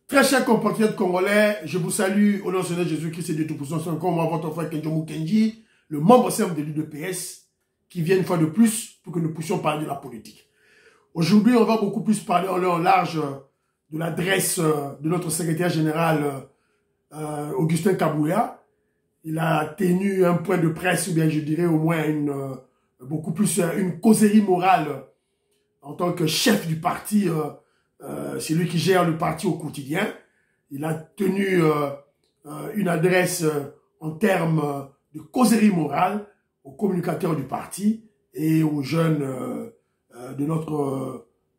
Très chers compatriotes congolais, je vous salue au nom de Jésus-Christ et de Tout-Puissant. C'est encore moi, votre frère Kenjo Mukenji, le membre simple de l'UDPS, qui vient une fois de plus pour que nous puissions parler de la politique. Aujourd'hui, on va beaucoup plus parler en long et en large de l'adresse de notre secrétaire général Augustin Kabouya. Il a tenu un point de presse, ou bien je dirais au moins beaucoup plus une causerie morale en tant que chef du parti. C'est lui qui gère le parti au quotidien. Il a tenu une adresse en termes de causerie morale aux communicateurs du parti et aux jeunes de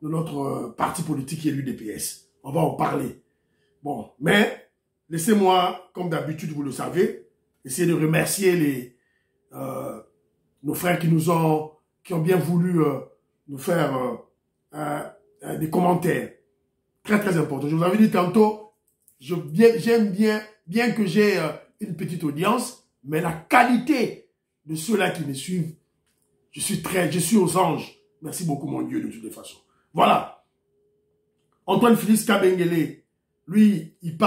notre parti politique qui est l'UDPS. On va en parler. Bon, mais laissez-moi, comme d'habitude, vous le savez, essayer de remercier nos frères qui ont bien voulu nous faire des commentaires très très importants. Je vous avais dit tantôt, j'aime bien que j'ai une petite audience, mais la qualité de ceux-là qui me suivent, je suis aux anges. Merci beaucoup mon Dieu de toutes les façons. Voilà. Antoine Félix Kabengele, lui, il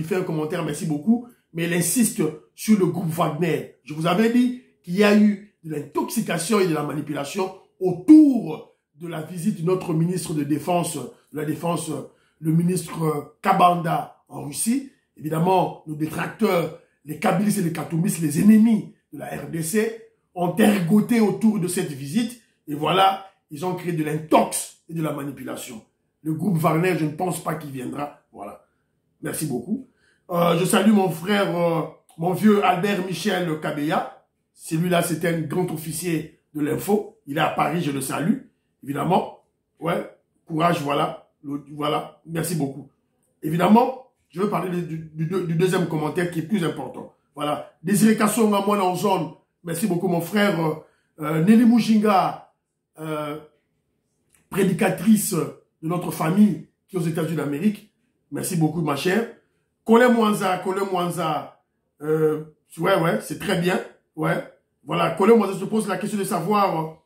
fait un commentaire, merci beaucoup, mais il insiste sur le groupe Wagner. Je vous avais dit qu'il y a eu de l'intoxication et de la manipulation autour de la visite de notre ministre de Défense, le ministre Kabanda en Russie. Évidemment, nos détracteurs, les Kabylistes et les Katoumistes, les ennemis de la RDC, ont ergoté autour de cette visite. Et voilà, ils ont créé de l'intox et de la manipulation. Le groupe Wagner, je ne pense pas qu'il viendra. Voilà. Merci beaucoup. Je salue mon frère, mon vieux Albert Michel Kabeya. Celui-là, c'était un grand officier de l'info. Il est à Paris, je le salue. Évidemment. Ouais, courage, voilà. Voilà, merci beaucoup. Évidemment, je veux parler du deuxième commentaire qui est plus important. Voilà. Désiré Kassonga, moi en zone. Merci beaucoup, mon frère. Nelly Mujinga, prédicatrice de notre famille qui est aux États-Unis d'Amérique. Merci beaucoup, ma chère. Kole Mwanza. Ouais, c'est très bien. Ouais. Voilà, Kole Mwanza se pose la question de savoir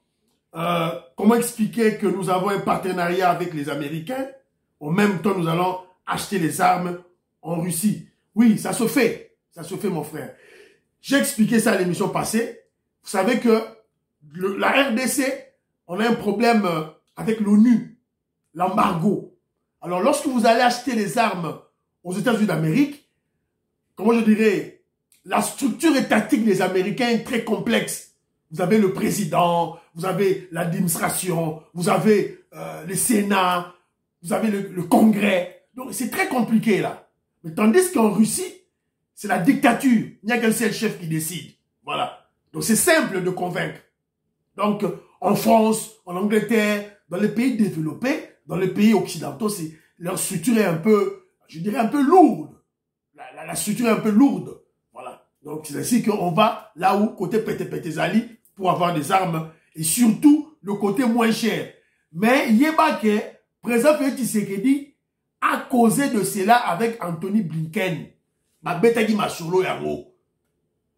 comment expliquer que nous avons un partenariat avec les Américains. En même temps, nous allons acheter les armes en Russie. Oui, ça se fait. Ça se fait, mon frère. J'ai expliqué ça à l'émission passée. Vous savez que la RDC, on a un problème avec l'ONU, l'embargo. Alors, lorsque vous allez acheter les armes aux États-Unis d'Amérique, comment je dirais, la structure étatique des Américains est très complexe. Vous avez le président, vous avez l'administration, vous avez le Sénat, vous avez le Congrès. Donc, c'est très compliqué, là. Mais tandis qu'en Russie, c'est la dictature. Il n'y a qu'un seul chef qui décide. Voilà. Donc, c'est simple de convaincre. Donc, en France, en Angleterre, dans les pays développés, dans les pays occidentaux, leur structure est un peu, je dirais, un peu lourde. La structure est un peu lourde. Voilà. Donc, c'est ainsi qu'on va là où, côté Pété-Pété-Zali, pour avoir des armes, et surtout, le côté moins cher. Mais, Yébake, président Félix Tshisekedi, a causé de cela avec Anthony Blinken.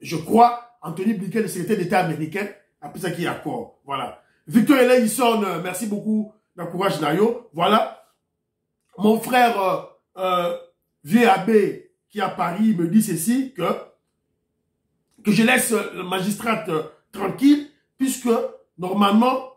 Je crois, Anthony Blinken, le secrétaire d'État américain, après ça qui est accord. Voilà. Victor Ellison, merci beaucoup d'encourage Nayo. Voilà. Mon frère vieux abbé qui est à Paris me dit ceci, que je laisse le magistrat tranquille, puisque normalement,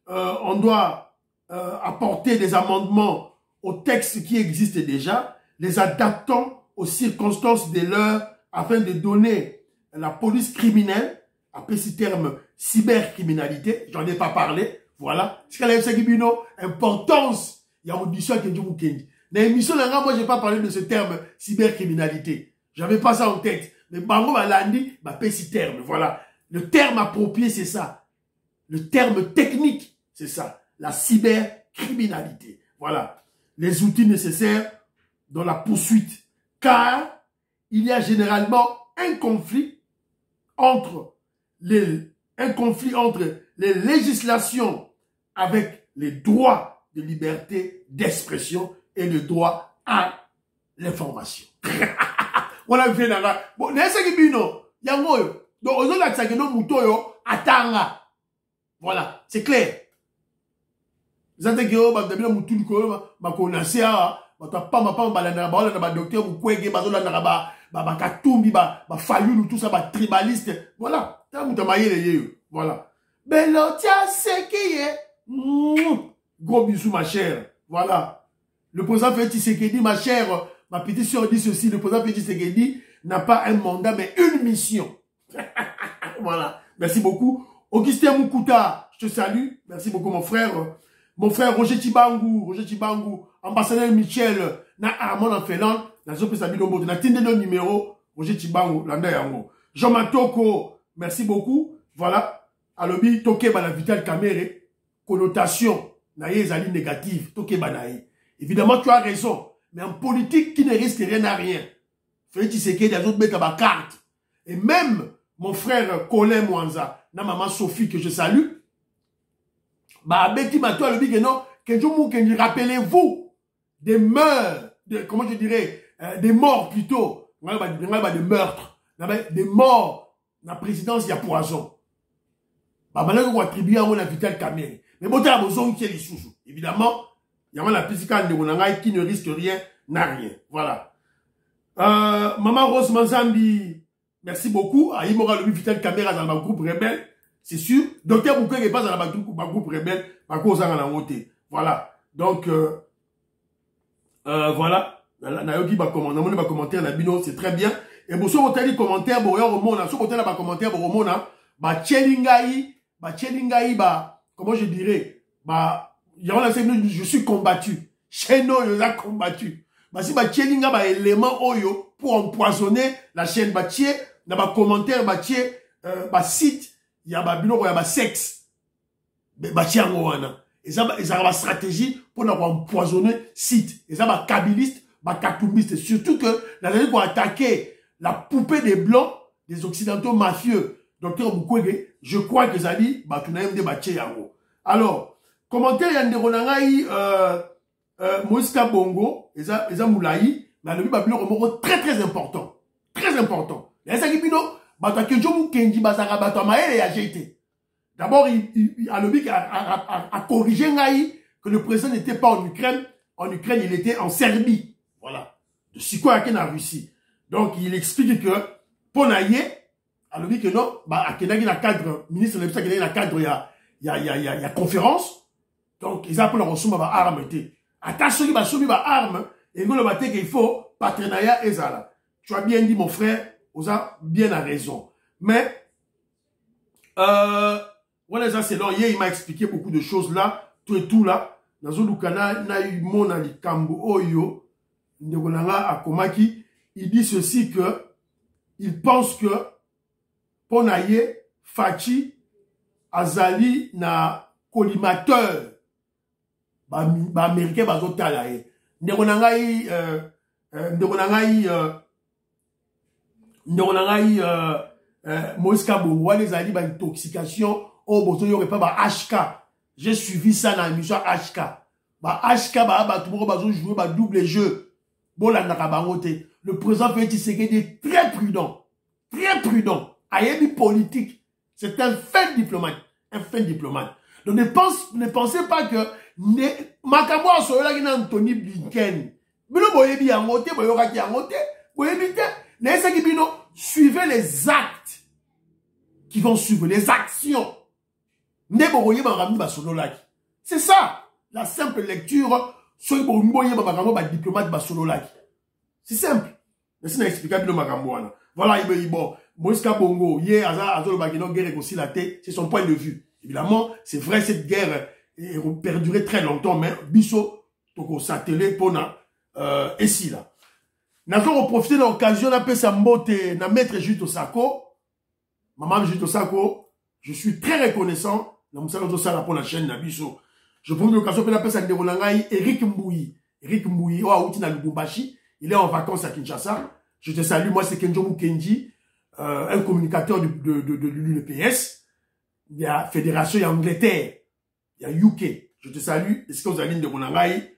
on doit apporter des amendements aux textes qui existent déjà, les adaptant aux circonstances de l'heure afin de donner la police criminelle, après ce terme cybercriminalité, j'en ai pas parlé, voilà. C'est qu'il importance, il y a une audition qui est du Mukendi. Dans l'émission, moi, j'ai pas parlé de ce terme cybercriminalité. J'avais pas ça en tête. Mais Bango Malandi, ce terme, voilà. Le terme approprié, c'est ça. Le terme technique, c'est ça. La cybercriminalité. Voilà. Les outils nécessaires dans la poursuite. Car il y a généralement un conflit entre les législations avec les droits de liberté d'expression et le droit à l'information. On a vu là. Bon, voilà, c'est clair. docteur Mukwege, Katumbi, Fayulu, tout ça, tribaliste. Voilà. Voilà. Belotia Sekeye. Gros bisous, ma chère. Voilà. Le président Félix Tshisekedi, ma chère, ma petite soeur dit ceci, le président Félix Tshisekedi n'a pas un mandat, mais une mission. Voilà. Merci beaucoup. Augustin Mukuta, je te salue. Merci beaucoup, mon frère. Mon frère Roger Tibangu, ambassadeur Michel, na Armand en Finlande, na Zope Sabidombo, na tinde le numéro, Roger Tibangu, landa yango. Jean Matoko, merci beaucoup. Voilà. Alobi, toke ba la Vital Kamere, connotation, na yezali négative, toke ba na ye. Évidemment, tu as raison. Mais en politique, qui ne risque rien à rien. Félix Tshisekedi, les autres mettent ma carte. Et même mon frère Colin Mwanza, na maman Sophie, que je salue, bah, Betty Mato, le dit que non, rappelez-vous des mœurs, comment je dirais, des morts plutôt, des meurtres, des morts, la présidence, il y a poison. Bah, maintenant, on va attribuer à mon Vital Kamere. Mais bon, tu as besoin qu'il y ait les sous. Évidemment, il y a la psychane de Monangaï qui ne risque rien, n'a rien. Voilà. Maman Rose Manzambi, merci beaucoup. Aïe, Mora, le Vital Kamere dans le groupe rebelle. C'est sûr. Docteur Mukwege n'est pas dans le groupe rebelle. Par cause en la montée. Voilà. Donc, voilà. Nayoki va commenter la bino, c'est très bien. Et pour ceux qui ont dit commentaire, bon, remona, ceux qui ont dit commentaire, bon, remona, bah, tchelingaï, comment je dirais, bah, je suis combattu. Cheno, je suis combattu. Bah, si, bah, tchelinga, bah, élément oyo, pour empoisonner la chaîne, bah, tché, dans ma commentaire, bah, tché, bah, site, il y a, bah, bino, il y a, bah, sexe. Bah, tché, et ça, ils ont une stratégie pour empoisonner site. Et ça, bah, kabiliste, bah, katumbiste. Surtout que, la dernière pour attaquer la poupée des blancs, des occidentaux mafieux, docteur Mukwege, je crois que ça dit, bah, tu n'as même des bâtis yango. Alors, commentaire, yande ronangaï, Moïse Bongo, et ça, moulaï, mais le bah, très, très important. Très important. Et ça, qui pino, bah, t'as que Jomu Kenji, bah, ça rabat, bah, et a jeté. D'abord, il a corrigé que le président n'était pas en Ukraine. En Ukraine, il était en Serbie. Voilà. De Sikoyaken en Russie. Donc, il explique que, pour Naye, a dit que non, bah, à Kenagi, la cadre, ministre de l'État, il y a cadre, il y a conférence. Donc, ils appellent en somme, bah, arme, était. Attention, bah, somme, bah, arme, et nous, le matin, qu'il faut, partenariat, et ça, là. Tu as bien dit, mon frère, vous avez bien la raison. Mais, voilà, ça c'est long. Hier, il m'a expliqué beaucoup de choses là, tout et tout là. Dans le canal, na eu mon ali kambo oyo, ndegonanga akomaki, il dit ceci que, il pense que, ponaye, Fachi, azali na collimateur, ba américain bazotalaye. Ndegonangai, Moïse Kabongo, les ali ba intoxication. Oh, bon, il n'y aurait pas bah, HK. J'ai suivi ça dans l'émission HK. Bah, HK, bah, tout le monde va jouer bah, double jeu. Bon, là, le président Félix Tshisekedi est très prudent. Très prudent. Ayebi politique. C'est un fin diplomate. Un fin diplomate. Donc, ne pensez pas que, Makambo a sauvé la Anthony Blinken. Bino, boyebi yangote, boyoraki yangote, boyebi te. N'est-ce bino, suivez les actes qui vont suivre, les actions. C'est ça, la simple lecture. C'est simple. Mais c'est inexplicable. Voilà, bon, Moïse Kabongo, hier, c'est son point de vue. Évidemment, c'est vrai, cette guerre perdurait très longtemps, mais Bisso, toko satellé, pona, ici, là. Nous avons profité de l'occasion d'appeler sa mbote, na maître Juto Sako. Maman Juto Sako, je suis très reconnaissant. Pour la chaîne Nabiso. Je prends l'occasion de l'appeler ça Eric Mbouyi. Eric Mbouyi, il est en vacances à Kinshasa. Je te salue, moi c'est Kenjomu Kenji, un communicateur de l'UPS. Il y a Fédération, il y a Angleterre, il y a UK. Je te salue. Est-ce que vous avez une de Ronangaï?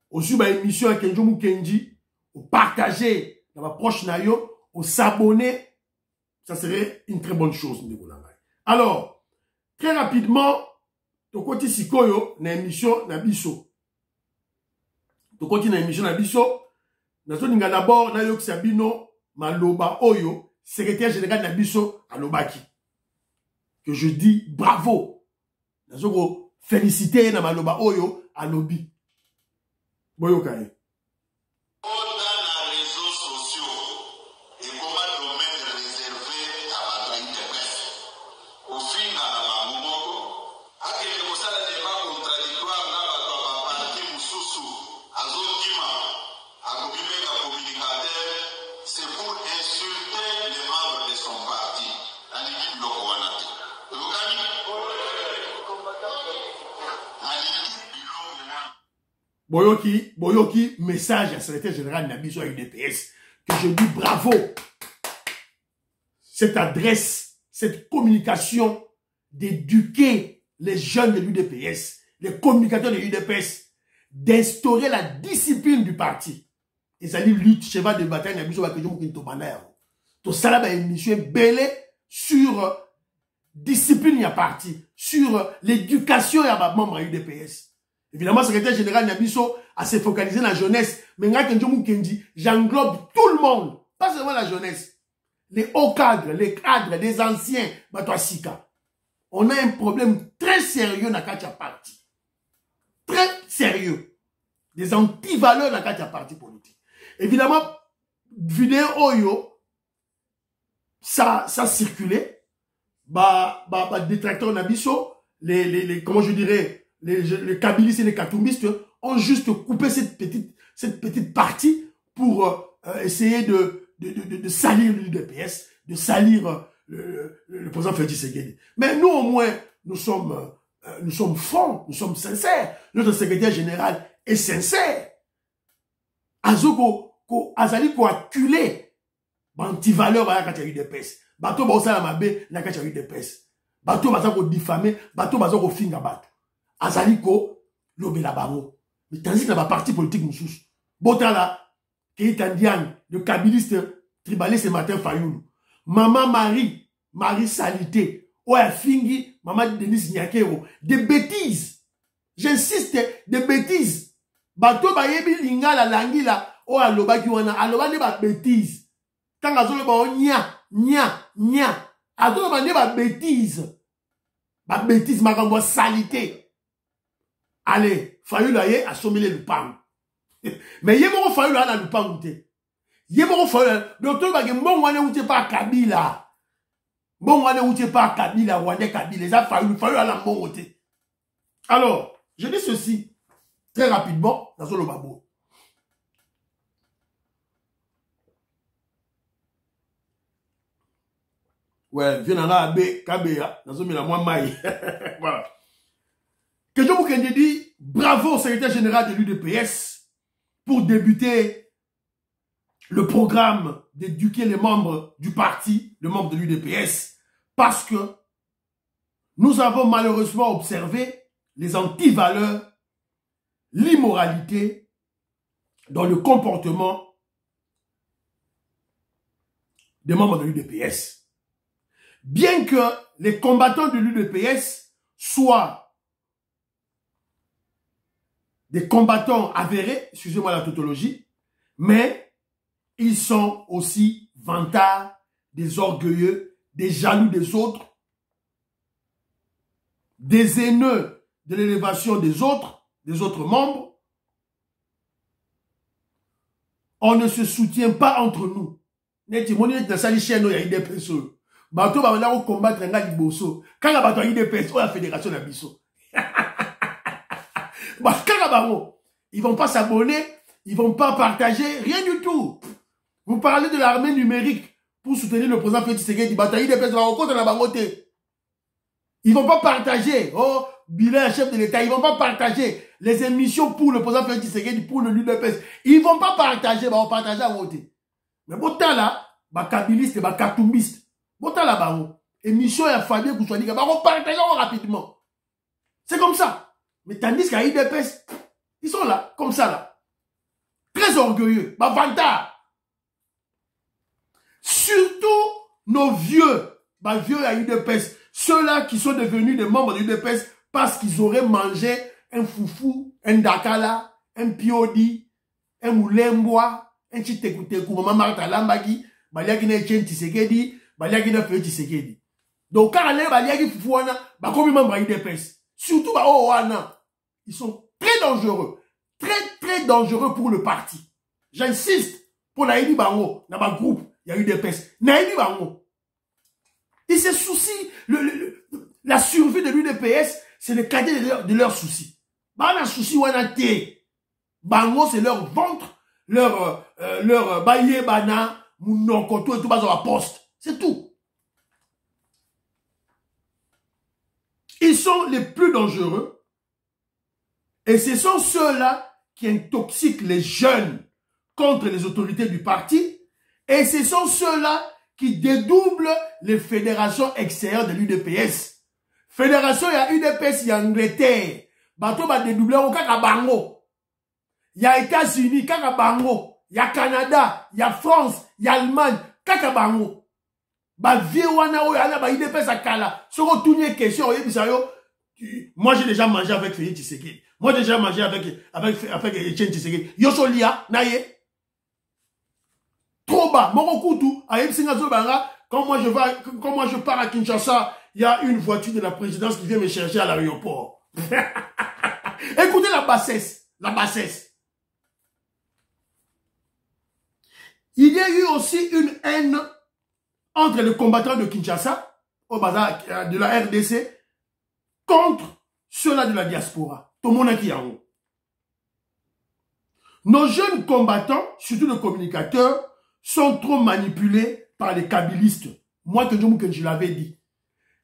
Aussi, bah, émission à Kenjomu Kenji, au partager dans ma proche nayo, au s'abonner. Ça serait une très bonne chose, de Ronangaï. Alors, très rapidement, Tokoti Sikoyo, na émission Nabiso. To continue l'émission na biso. Nazoninga d'abord na yok sabino maloba oyo secrétaire général na biso alobaki. Que je dis bravo. Nazoko féliciter na maloba oyo alobi. Boyoka ye. Boyoki, message à secrétaire général Nabiso à UDPS, que je dis bravo. Cette adresse, cette communication d'éduquer les jeunes de l'UDPS, les communicateurs de l'UDPS, d'instaurer la discipline du parti. Et ça dit lutte, cheval de bataille, Nabiso à Kejo Moukini Tobanère. Tout ça là, une émission belé sur discipline à parti, sur l'éducation à membre à UDPS. Évidemment, le secrétaire général Nabiso a se focalisé dans la jeunesse. Mais j'englobe tout le monde. Pas seulement la jeunesse. Les hauts cadres, les cadres, les anciens. On a un problème très sérieux dans la Katia Parti. Très sérieux. Des antivaleurs dans la Katia Parti politique. Évidemment, vidéo Oyo, ça circulait. Détracteurs Nabiso, comment je dirais, les kabylistes et les katumbistes ont juste coupé cette petite partie pour essayer de salir l'UDPS, de salir le président Félix Tshisekedi. Mais nous, au moins, nous sommes francs, nous sommes sincères. Notre secrétaire général est sincère. Azali ko acculé anti-valeur à la UDPS. Bato ba osala mabe na kati ya UDPS. Bato baza ko diffamer, bato baza ko finga bato. Azaliko, lobela bango. Mais tandis que dans la parti politique, nous sous. Botala, Keita Ndiaye, le kabiliste tribaliste ce matin Fayoulou. Maman Marie Salité. Oya Fingi, maman Denis Nyakero. Des bêtises. J'insiste, des bêtises. Bato bayebi linga la langi la. Oya loba ki wana. Aloba ne ba bêtises. Quand azolo ba nya. Azolo ba ne ba bêtises. Ba bêtises, makambo salité. Allez, Fayoulou aye a sommé le pan. Mais yemo Fayoulou a le pan outé. Yemo Fayoulou, docteur bagé bon wane outé pas Kabila. Bon wane outé pas Kabila, wane Kabila, les a Fayoulou a la bon outé. Alors, je dis ceci très rapidement dans le babo. Ouais, viens là abe Kabea dans la moi maï. Voilà. Que je vous dis bravo au secrétaire général de l'UDPS pour débuter le programme d'éduquer les membres du parti, les membres de l'UDPS, parce que nous avons malheureusement observé les antivaleurs, l'immoralité dans le comportement des membres de l'UDPS. Bien que les combattants de l'UDPS soient des combattants avérés, excusez-moi la tautologie, mais ils sont aussi vantards, des orgueilleux, des jaloux des autres, des haineux de l'élévation des autres membres. On ne se soutient pas entre nous. Bato ba na combattre nga liboso. Kanga bato yi DPS ou la fédération na biso. Bah kanga bango, ils vont pas s'abonner, ils vont pas partager, rien du tout. Vous parlez de l'armée numérique pour soutenir le président Félix Tshisekedi, bato yi DPS va rencontrer na bangote. Ils vont pas partager, oh, bilan chef de l'État, ils vont pas partager les émissions pour le président Félix Tshisekedi, pour le l'UDPS. Ils vont pas partager, bah on partager à voter. Mais bon là, bah kabiliste, bah katumbiste. Bota la barreau. Émission et Fabien Kouchouani, on partage rapidement. C'est comme ça. Mais tandis qu'à IDPS, ils sont là, comme ça là. Très orgueilleux. Bah, vantard. Surtout nos vieux. Bah, vieux à IDPS. Ceux-là qui sont devenus des membres de l'UDPS parce qu'ils auraient mangé un foufou, un dakala, un piodi, un moulembois, un chitekuteku, maman Martha Lambaki, baliaki na Etienne Tshisekedi, baliaki na Félix Tshisekedi. Donc, quand on baliaki fouana, bah, comme membre IDPS, surtout, bah, oh, ils sont très dangereux. Très dangereux pour le parti. J'insiste, pour Naïdi Bango, dans ma groupe, il y a eu des pestes. Naïdi Bango. Ils se soucient, la survie de l'UDPS, c'est le cadet de leurs soucis. Bana souci wana te. Bango, c'est leur ventre, leur baye bana, mounonkoto et tout bas à la poste. C'est tout. Ils sont les plus dangereux. Et ce sont ceux-là qui intoxiquent les jeunes contre les autorités du parti. Et ce sont ceux-là qui dédoublent les fédérations extérieures de l'UDPS. Fédération, il y a UDPS, il y a Angleterre. Bateau va dédoubler au Kakabango. Il y a États-Unis, Kakabango. Il y a Canada, il y a France, il y a Allemagne, Kakabango. Ba vie wana o yana ba UDPS akala. Si on tourne une question, moi j'ai déjà mangé avec Félix Tshisekedi. Moi j'ai déjà mangé avec Etienne Tshisekedi. Yosolia, naye. Trop bas. Morokutu, Ayeb Singazobanga, quand moi je pars à Kinshasa, il y a une voiture de la présidence qui vient me chercher à l'aéroport. Écoutez la bassesse. La bassesse. Il y a eu aussi une haine entre les combattants de Kinshasa, au bazar de la RDC, contre ceux-là de la diaspora. Tout le monde qui en haut. Nos jeunes combattants, surtout les communicateurs, sont trop manipulés par les kabylistes. Moi, je l'avais dit.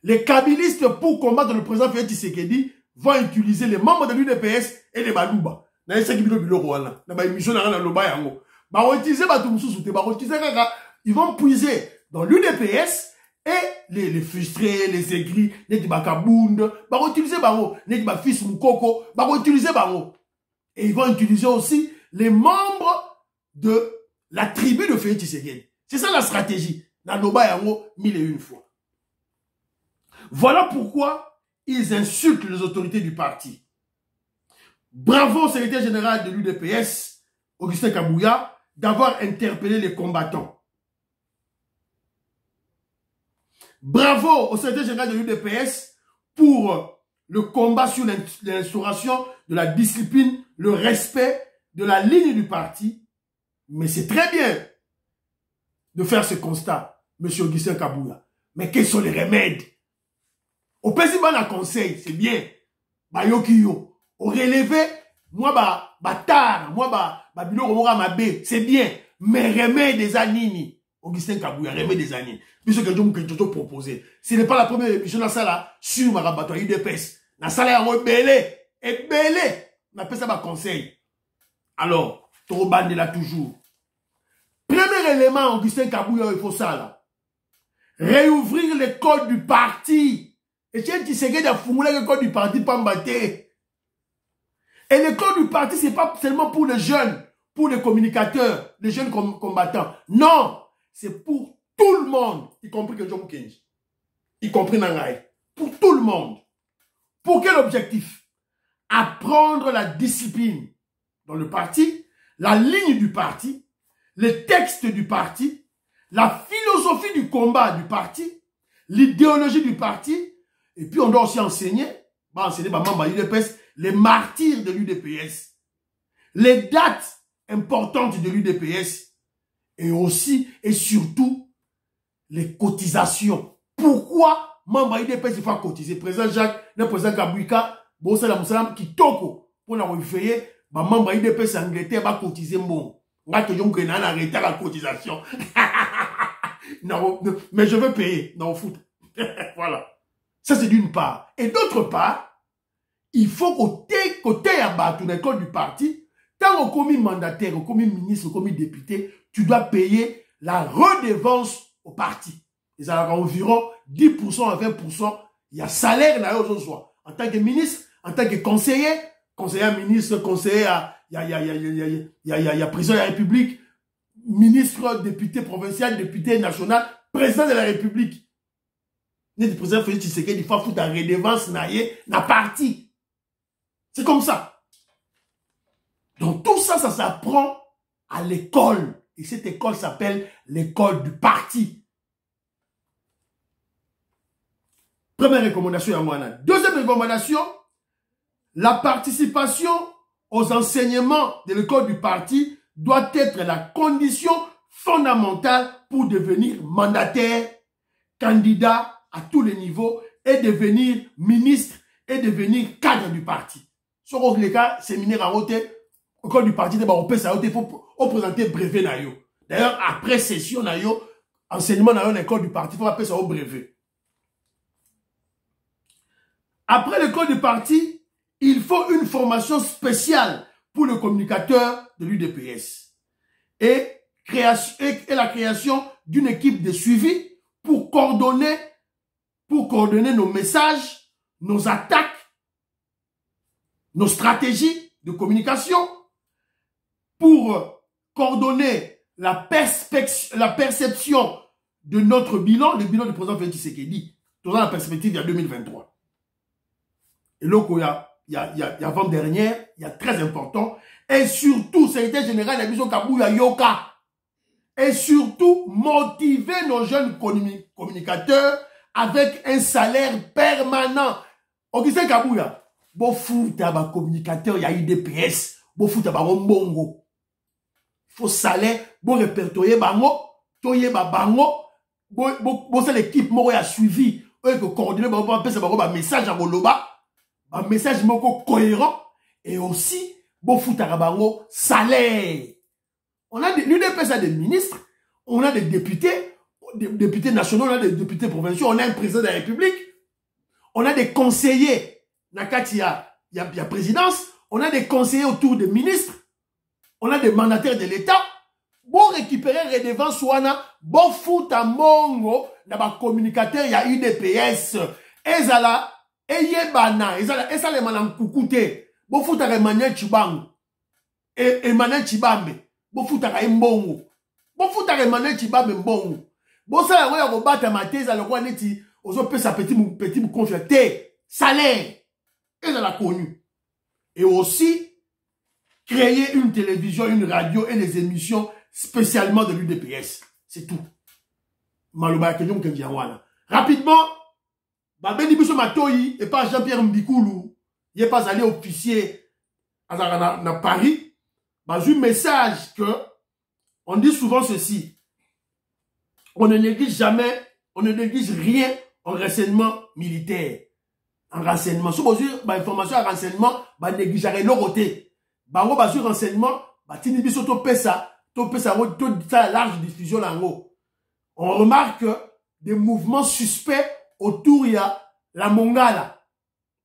Les kabylistes, pour combattre le président Félix Tshisekedi, vont utiliser les membres de l'UDPS et les Balouba. Ils vont puiser dans l'UDPS et les frustrés, les aigris, les Bakabound, ils vont utiliser les fils Moukoko, ils vont utiliser et ils vont utiliser aussi les membres de la tribu de Félix Tshisekedi. C'est ça la stratégie. Naloba yango 1001 fois. Voilà pourquoi ils insultent les autorités du parti. Bravo au secrétaire général de l'UDPS, Augustin Kabouya, d'avoir interpellé les combattants. Bravo au secrétaire général de l'UDPS pour le combat sur l'instauration de la discipline, le respect de la ligne du parti. Mais c'est très bien de faire ce constat, M. Augustin Kabouya. Mais quels sont les remèdes? Au président a conseil, c'est bien. Bayokiyo. Au relevé, moi, tard, moi, c'est bien. Mais remèdes des années. Augustin Kabouya, remèdes des années. Puisque je proposé. Ce n'est pas la première émission dans ça là, sur ma rabattoir IDPS. Dans ça là, on est belé. Et belé. On appelle ça ma conseil. Alors, trop bande là toujours. Premier élément, Augustin Kabouya, il faut ça là. Réouvrir les codes du parti. Et tiens, tu sais qu'il a fourni le code du parti Pambaté. Et le code du parti, c'est pas seulement pour les jeunes, pour les communicateurs, les jeunes combattants. Non, c'est pour tout le monde, y compris que John Kenji, y compris Nangaï. Pour tout le monde. Pour quel objectif? Apprendre la discipline dans le parti, la ligne du parti, les textes du parti, la philosophie du combat du parti, l'idéologie du parti, et puis on doit aussi enseigner les martyrs de l'UDPS, les dates importantes de l'UDPS, et aussi et surtout les cotisations. Pourquoi membre UDPS il faut cotiser? Président Jacques, le président Kabouika, Bossala Moussalam qui toko pour la réveiller, membre UDPS Angleterre va cotiser bon. Moi que j'en connais arrêter la cotisation. Non, mais je veux payer. Non, foot. Voilà. Ça, c'est d'une part. Et d'autre part, il faut côté à battre l'école du parti, tant qu'on commis mandataire, qu'on commis ministre, qu'on commis député, tu dois payer la redevance au parti. Ils ont environ 10% à 20%. Il y a salaire là aux autres. En tant que ministre, en tant que conseiller ministre, conseiller il y a président de la République, ministre, député provincial, député national, président de la République. Le président Félix Tshisekedi, il faut foutre la redevance na parti. C'est comme ça. Donc tout ça, ça s'apprend à l'école. Et cette école s'appelle l'école du parti. Première recommandation, Yamwana. Deuxième recommandation, la participation aux enseignements de l'école du parti doit être la condition fondamentale pour devenir mandataire, candidat à tous les niveaux et devenir ministre et devenir cadre du parti. Sur les cas, séminaire à haute, l'école du parti, il faut présenter brevet. D'ailleurs, après session, enseignement dans l'école du parti, il faut appeler ça au brevet. Après l'école du parti, il faut une formation spéciale pour le communicateur de l'UDPS et la création d'une équipe de suivi pour coordonner nos messages, nos attaques, nos stratégies de communication, pour coordonner la perception de notre bilan, le bilan du président Félix Tshisekedi, dans la perspective il y a 2023. Et là, il y a avant-dernière, il y a très important, et surtout, secrétaire général de la mission Kabouya Yoka, et surtout, motiver nos jeunes communicateurs avec un salaire permanent. Augustin Kabouya, bon fout à ma communicateur, il y a IDPS, bon fout à ma bongo. Il faut salaire, bon répertorier bango, toye bango, bon c'est l'équipe moi a suivi, eux que coordonner, bon message à Boloba. Un message cohérent et aussi bon fout à bango salaire. On a l'UDPS a des ministres, on a des députés nationaux, on a des députés provinciaux, on a un président de la République, on a des conseillers, il y a présidence, on a des conseillers autour des ministres, on a des mandataires de l'État. Bon récupérer redevance ouana, bon fout à mongo, dans ma communicateur, il y a UDPS, ezala, eyebana, ezala les manam koukoute, bon fout à Emmanuel Chibango, et Emmanuel Chibambe. Bon foutaka mbongo. Bon foutaka Emmanuel Chibambe mbongo. Bon ça la roya bata mateza le roi neti ozo pe sa petit confierté salaire. Et elle a connu. Et aussi créer une télévision, une radio et des émissions spécialement de l'UDPS. C'est tout. Maloba kenyon kendiawana. Rapidement, Babeni Biso Matoyi et pas Jean-Pierre Mbikoulou, il n'est pas allé officier à Paris. Bah, un message que on dit souvent ceci. On ne néglige jamais, on ne néglige rien en renseignement militaire. En renseignement. Si vous avez information en renseignement, bah, négligerait l'autre. Bah, on va sur renseignement, bah, tinibi sur to pesa large diffusion là haut. On remarque des mouvements suspects autour, il y a la Mongala.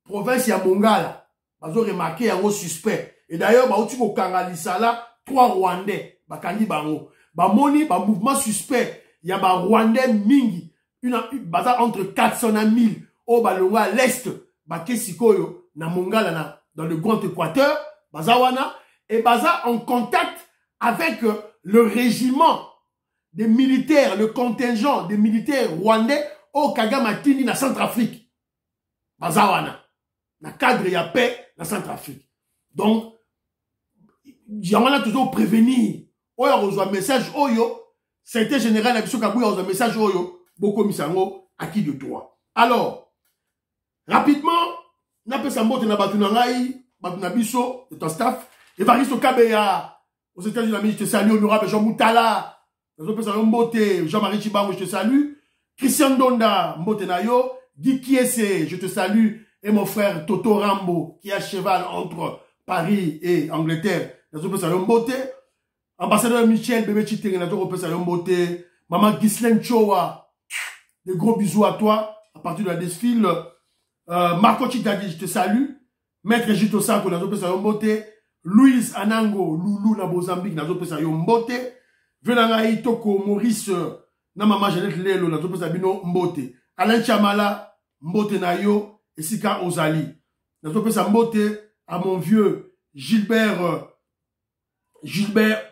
Province, il y a Mongala. Bah, vous remarqué, il y a un suspect. Et d'ailleurs, bah, tu vois, Kangalisala, 3 Rwandais, bah, Kandi Bango. Bah, moni, bah, mouvement suspect. Il y a, bah, Rwandais Mingi. Bah, entre 400 000, au Balonga, l'Est, bah, Kesikoyo, na Mongala, dans le Grand Équateur, bah, Zawana, et bah, en contact avec le régiment des militaires, le contingent des militaires rwandais, au Kagamatini, na Centrafrique. Bah, Zawana. Na cadre, il y a paix, na Centrafrique. Donc, on a toujours prévenir. Oyo reçoit un message oyo. C'était général la mission Kabouya reçoit un message oyo. Beaucoup misango acquis de droit. Alors, rapidement, n'a pas sa mot na batunangai, batunabiso de ton staff. Evaristo Kabeya aux États-Unis, je te salue. Honorable Jean Moutala, Jean-Marie Chibango, je te salue. Christian Donda, Mbote Nayo. Guy Kiese, je te salue. Et mon frère Toto Rambo, qui est à cheval entre Paris et Angleterre. Ambassadeur Michel Bébé Chiteng, maman Ghislaine Chowa, des gros bisous à toi, à partir de la desfile. Marco Chitagi, je te salue. Maître Jito Sako, Louise Anango, Loulou, na Mozambique, na zope sa yo mbote. Venangai Toko, Maurice, na maman Jeannette Lelo, na zope sa bino mbote. Alain Chamala, mbote na yo, et Sika Ozali. Na zope sa mbote à mon vieux Gilbert,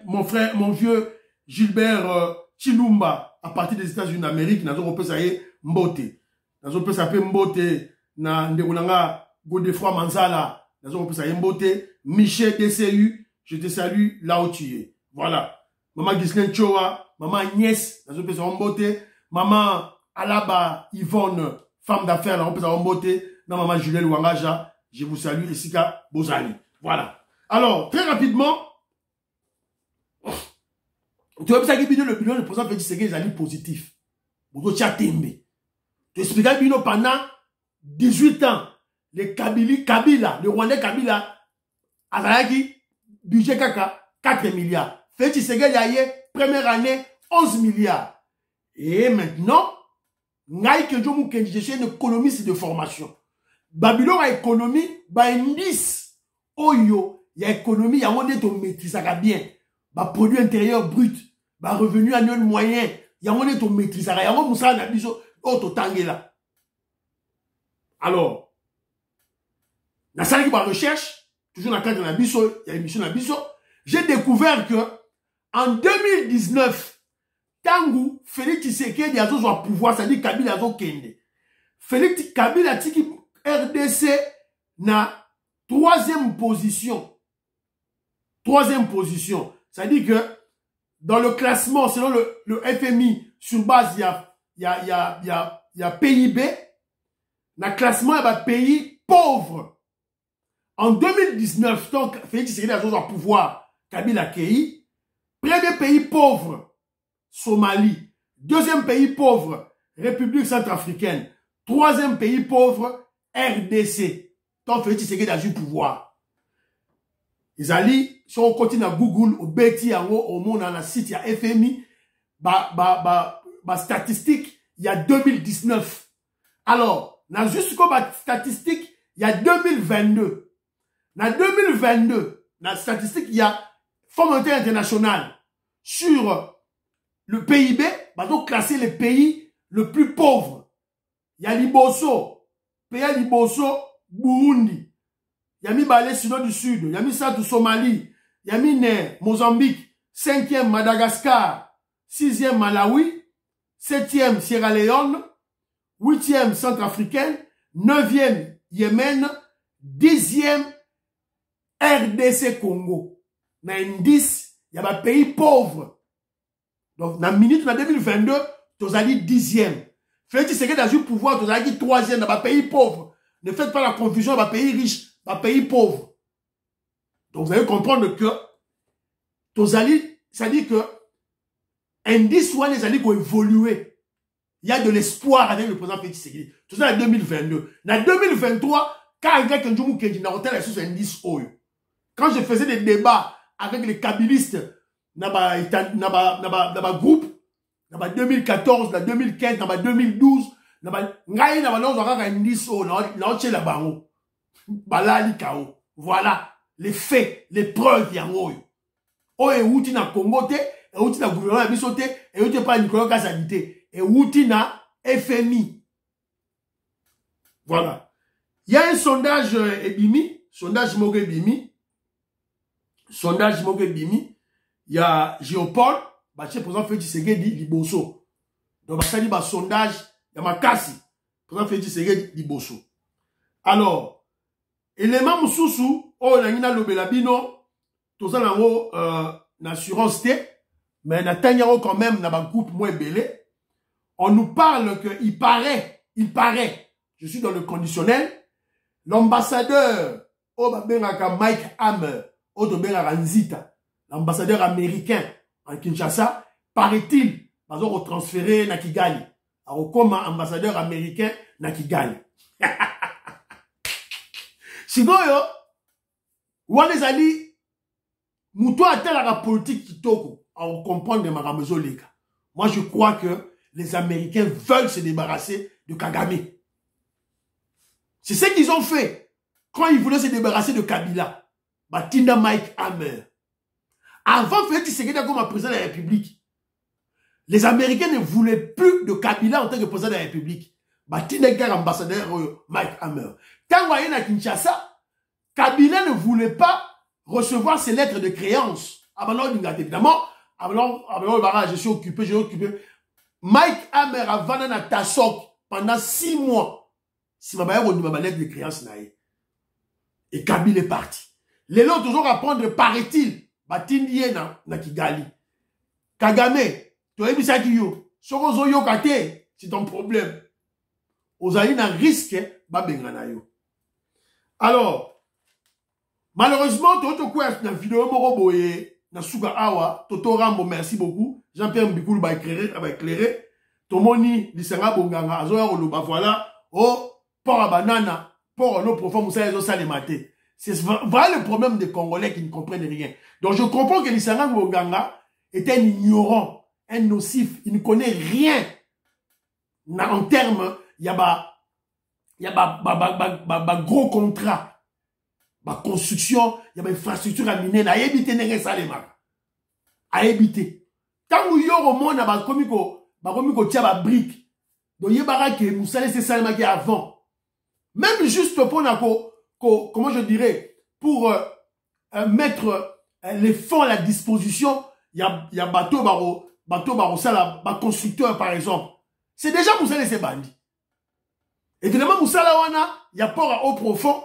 mon vieux Gilbert Chilumba, à partir des États-Unis d'Amérique, na zope sa ye mbote. Na zope sa pe mbote, na ndekulanga Godefroy Manzala, na zope sa ye mbote. Michel DCU, je te salue là où tu es. Voilà. Maman Ghislaine Choa, maman Agnès, dans une en beauté. Maman Alaba Yvonne, femme d'affaires, dans une beauté. Non, maman Juliette Ouangaja, je vous salue, Esika Bozali. Voilà. Alors, très rapidement, tu vois, le bilan du président Félix Tshisekedi est positif. Vous avez tu expliques bien pendant 18 ans, le Kabila, le Rwandais Kabila, a budget kaka 4 milliards. Félix Tshisekedi a eu première année 11 milliards. Et maintenant, je suis un économiste de formation. Babylone a économie, indice. Oyo, il y a économie, il y a on maîtrise bien. Produit intérieur brut, revenu annuel moyen, il y a on maîtrise. Il y a on moussa na biso, auto tangela. Alors, la salle qui va recherche, toujours dans le cadre de la biso, il y a l'émission de la biso, j'ai découvert que, en 2019, Tangu, Félix Tshisekedi a son pouvoir, c'est-à-dire Kabila a son kende. Félix Kabila a dit RDC na troisième position. Troisième position. C'est-à-dire que dans le classement, selon le FMI, sur base, il y a PIB. Dans le classement, il y a pays pauvres. En 2019, donc, Félix Tshisekedi a son pouvoir, Kabila Kei. Premier pays pauvre, Somalie. Deuxième pays pauvre, République centrafricaine. Troisième pays pauvre, RDC. Donc, Félix Tshisekedi a eu pouvoir. Ils allaient, si on continue à Google, au Betty, au monde, dans le site, il y a FMI, statistique, il y a 2019. Alors, dans juste comme statistique, il y a 2022. Dans 2022, dans la statistique, il y a Fonds monétaire international sur le PIB, donc classer les pays le plus pauvres. Il y a Liboso, pays Liboso, Burundi. Il y a mis Balé, Sud du Sud. Il y a mis ça du Somalie. Il y a mis Mozambique. 5e Madagascar. 6e Malawi. 7e Sierra Leone. 8e Centrafricaine. 9e Yémen. 10e RDC Congo. Dans l'indice, il y a des pays pauvres. Donc, dans la minute, dans 2022, tu as dit 10e. Félix Tshisekedi a eu pouvoir, tu as dit 3e dans les pays pauvres. Ne faites pas la confusion dans les pays riches. Un pays pauvre. Donc vous allez comprendre que Tozali, ça dit que indice soit les alliés qui ont évolué. Il y a de l'espoir avec le président Félix Tshisekedi. Tout ça en 2022. En 2023, quand il y a quelqu'un qui n'a pas été indice haut. Quand je faisais des débats avec les kabilistes dans le groupe, dans 2014, dans 2015, dans 2012, dans indice haut, dans Balali Kao. Voilà les faits, les preuves yango. O e outi na Congo te, e outi na gouvernement ya biso te, e outi pa Nicolas Kazadi te, e outi na FMI. Voilà. Il y a un sondage Ebimi, sondage Mogue Ebimi. Sondage Mogue Ebimi. Il y a Géopol, chef président Félix Tshisekedi Liboso. Donc ça dit sondage, il y a Makasi, président Félix Tshisekedi Liboso. Alors élément mususu, oh, na lobelabino, tout ça, n'assurance T, mais na tanyaro quand même, na ba groupe moins belé. On nous parle que, il paraît, je suis dans le conditionnel, l'ambassadeur, oh, benga Mike Hammer, oh, benga Nzita, l'ambassadeur américain en Kinshasa, paraît-il, va retransférer na Kigali. Alors, comme ambassadeur américain na Kigali. Sigoyo, wane zali, mouto atteint la politique kitoko, on comprend de Maramezo Lega. Moi, je crois que les Américains veulent se débarrasser de Kagame. C'est ce qu'ils ont fait quand ils voulaient se débarrasser de Kabila. Batinda Mike Hammer. Avant Félix Tshisekedi comme président de la République, les Américains ne voulaient plus de Kabila en tant que président de la République. Batinda Gar ambassadeur Mike Hammer. Quand on à Kinshasa, Kabila ne voulait pas recevoir ses lettres de créance. Évidemment, je suis occupé, Mike Hammer a vendu à Tassok pendant 6 mois. Si ma lettre de créance n'a. Et Kabila est parti. Les lots toujours à prendre, paraît-il, batindi ye na Kigali. Kagame, tu as ça qui yo. Soko zo yo kate, c'est ton problème. Ozali na risque ba bengana yo. Alors, malheureusement, toto quoi na vidéo moko boye na suga awa, Toto Rambo, merci beaucoup. Jean-Pierre Mbikoulou ba éclairer. Tomoni lisanga bonganga azoya koloba voilà, oh pour a banana, pour nos profonds moussa les os maté. C'est voilà le problème des Congolais qui ne comprennent rien. Donc je comprends que lisanga bonganga est un ignorant, un nocif, il ne connaît rien. En termes, il y a gros contrat, construction, il y a infrastructure à miner, à éviter n'est salema, à éviter. Quand vous y au monde, bakomiko tia ba brique. Donc yebara que Moussale c'est salema qui avant. Même juste pour comment je dirais, pour mettre les fonds à la disposition, il y a bateau sala, constructeur par exemple. C'est déjà Moussale c'est bandit. Évidemment Moussala wana, il y a port à eau profond,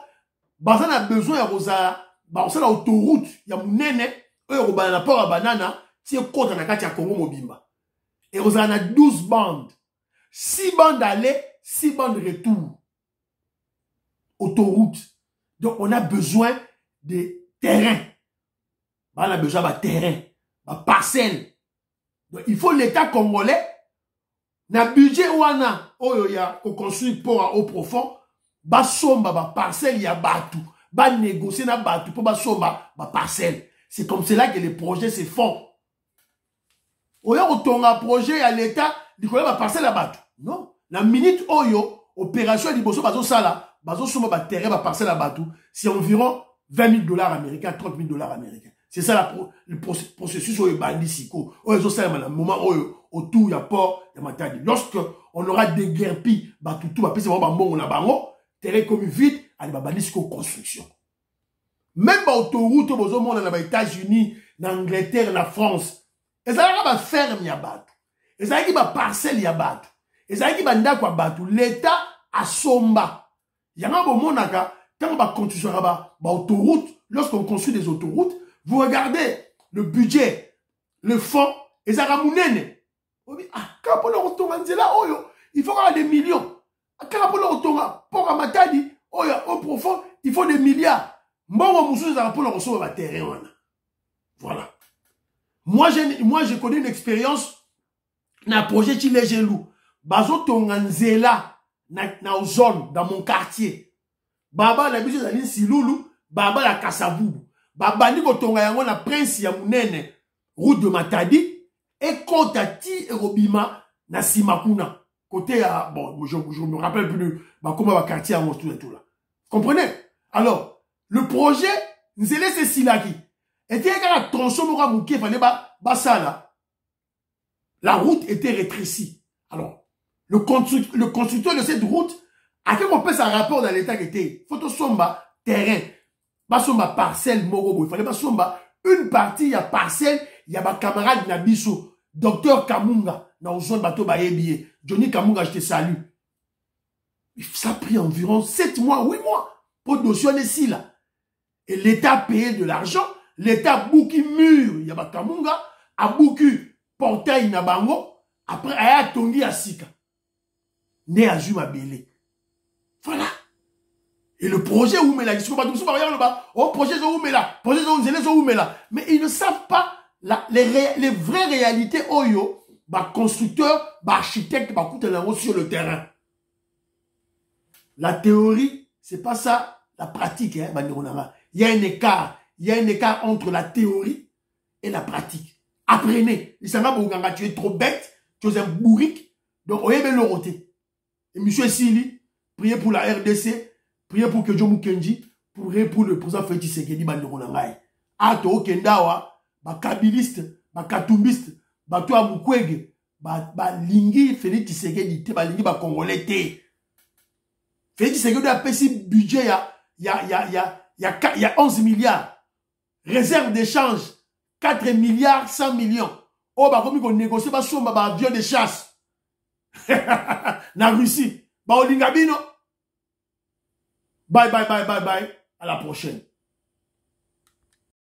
bazan a besoin ya rosa, sala autoroute, il y a mounene, na port à banana, si côte na kati ya Congo mobimba. Et rosa a 12 bandes. 6 bandes aller, 6 bandes retour. Autoroute. Donc on a besoin de terrain. On a besoin de terrain, de parcelle. Donc il faut l'État congolais, na budget wana, oyoya, qu'on construit port à eau profond, ba somba, ba parcelle, ya batu, ba négocier na batu, pour ba somba, ba parcelle. C'est comme cela que les projets se font. Oya, otonga projet à l'État, il y a ba parcelle à batu. Non. La minute oyo, opération à liboso, bazo sala, bazo somba, ba terrain, ba parcelle à batu, c'est environ 20 000 $ américains, 30 000 $ américains. C'est ça le processus où il bandit siko. Où ils ont ça, le moment où autour il y a port, il y a matadi. Lorsque on aura déguerpi, bah tout va passer vraiment bon on a bango, terrain comme vite, allez bah bandit siko construction. Même bah autoroute au besoin monde dans les États-Unis, en Angleterre, en France, ils allaient bah ferme ya batu, ils allaient bah parcelle ya batu, ils allaient bah ndakwa batu. L'État a somba. Il y a un bon monaka quand bah construction bah autoroute, lorsqu'on construit des autoroutes. Vous regardez le budget, le fonds, et ça ramounene. Il faut avoir des millions. Pour Amatadi, au profond, il faut des milliards. Voilà. Moi, je connais une expérience dans un projet qui est gelou. Bazo Tonganzela, na zone, dans mon quartier. Baba, la biche, c'est Siloulou, Baba, la Kassavoubou. Babani kotonga yango na prince ya munene route de Matadi et Kotati et Robima na Simakuna côté à bon je me rappelle plus comment va quartier en tout et tout là. Comprenez? Alors le projet Nzele c'est Silaki était quand la tronçon n'aura mouké fallait ça là la route était rétrécie. Alors le constructeur de cette route à quel moment ça rapport dans l'état qui était photo somba terrain. Basomba parcelle morobo, il fallait basomba une partie ya parcelle, ya ba camarade Nabiso, docteur Kamunga, na zone bateau ba yebiye. Johnny Kamunga, je te salue. Ça a pris environ 7 mois, 8 mois pour dossier ici là. Et l'État a payé de l'argent, l'État a bouki mur, ya ba Kamunga, a bouki portail na bango, après a tondi à Sika. Né à Juma Belé. Voilà. Et le projet Oumela, mais ils ne savent pas les vraies réalités Oyo, constructeur, architecte, sur le terrain. La théorie, c'est pas ça, la pratique. Hein, il y a un écart entre la théorie et la pratique. Apprenez. Tu es trop bête, tu es un bourrique, donc on est bien le Et monsieur Sili, priez pour la RDC. Priez pour que Jomo Kenji, priez pour le président Félix Tshisekedi Banderonangai. Ato Kendawa, ba kabiliste, ba katumbiste, ba to amukwege, ba lingi Félix Tshisekedi te ba lingi ba congolais te. Félix Tshisekedi a payé budget il y a 11 milliards. Réserve d'échange 4 milliards 100 millions. Oh ba comme qu'on négocie ba somba ba avion de chasse. Na Russie, ba olingabino. Bye. À la prochaine.